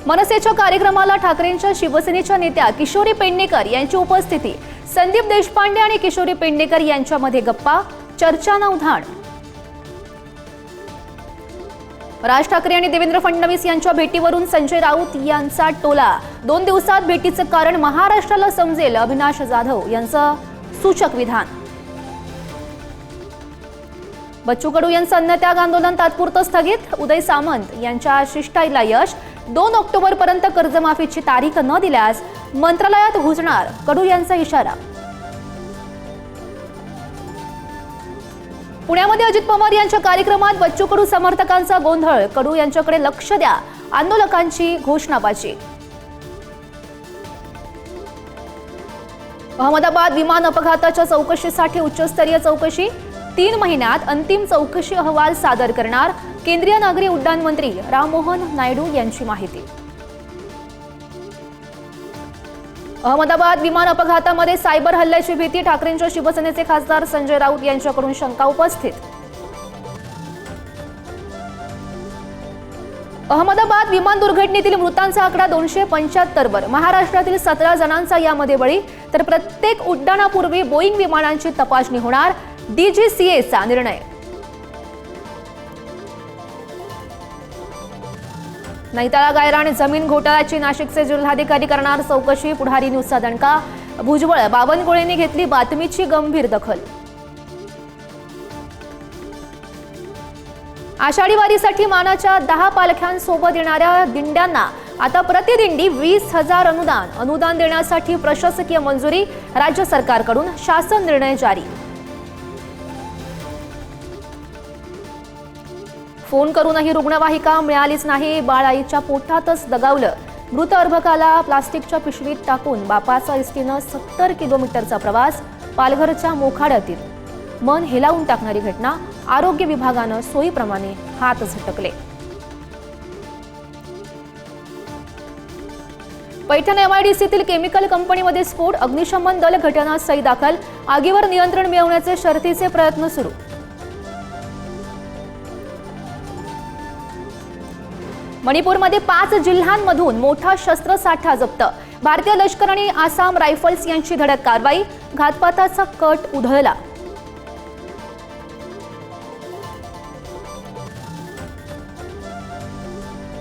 मनसेच्या कार्यक्रमाला ठाकरेंच्या शिवसेनेच्या नेत्या किशोरी पेडणेकर यांची उपस्थिती। संदीप देशपांडे आणि किशोरी पेडणेकर यांच्यामध्ये गप्पा, चर्चांना उधाण। राज ठाकरे आणि देवेंद्र फडणवीस यांच्या भेटीवरून संजय राऊत यांचा टोला। 2 दिवसात भेटीचं कारण महाराष्ट्राला समजेल, अविनाश जाधव यांचं सूचक विधान। बच्चू कडू यांचं अन्नत्याग आंदोलन तात्पुरतं स्थगित। उदय सामंत यांच्या शिष्टाईला यश। 2 ऑक्टोबरपर्यंत कर्जमाफीची तारीख न दिल्यास मंत्रालयात घुसणार, कडू यांचा इशारा। पुण्यामध्ये अजित पवार यांच्या कार्यक्रमात बच्चू कडू समर्थकांचा गोंधळ। कडू यांच्याकडे लक्ष द्या, आंदोलकांची घोषणाबाजी। अहमदाबाद विमान अपघाताच्या चौकशीसाठी उच्चस्तरीय चौकशी। 3 महिन्यात अंतिम चौकशी अहवाल सादर करणार, केंद्रीय नागरी उड्डाण मंत्री राममोहन नायडू यांची माहिती। अहमदाबाद विमान अपघातामध्ये सायबर हल्ल्याची भीती। ठाकरेंच्या शिवसेनेचे खासदार संजय राऊत यांच्याकडून शंका उपस्थित। अहमदाबाद विमान दुर्घटनेतील मृतांचा आकडा 275 वर। महाराष्ट्रातील 17 जणांचा यामध्ये बळी, तर प्रत्येक उड्डाणापूर्वी बोईंग विमानांची तपासणी होणार, DGCAचा निर्णय। नैताळा गायरान जमीन घोटाळ्याची नाशिकचे जिल्हाधिकारी करणार चौकशी। पुढारी न्यूजचा दणका। भुजबळ बावनकुळेंनी घेतली बातमीची गंभीर दखल। आषाढी वारीसाठी मानाच्या 10 पालख्यांसोबत येणाऱ्या दिंड्यांना आता प्रतिदिंडी 20,000 अनुदान देण्यासाठी प्रशासकीय मंजुरी। राज्य सरकारकडून शासन निर्णय जारी। फोन करूनही रुग्णवाहिका मिळालीच नाही, बाळ आईच्या पोटातच दगावलं। मृत अर्भकाला प्लास्टिकच्या पिशवीत टाकून बापाचा एसटीनं 70 किलोमीटरचा प्रवास। पालघरच्या मोखाड्यातील मन हेलावून टाकणारी घटना। आरोग्य विभागानं सोयीप्रमाणे हात झटकले। पैठण MIDCतील केमिकल कंपनीमध्ये स्फोट। अग्निशमन दल घटनास्थळी दाखल। आगीवर नियंत्रण मिळवण्याचे शर्थीचे प्रयत्न सुरू। मणिपूरमध्ये 5 जिल्ह्यांमधून मोठा शस्त्रसाठा जप्त। भारतीय लष्कर आणि आसाम रायफल्स यांची धडक कारवाई। घातपाताचा कट उधळला।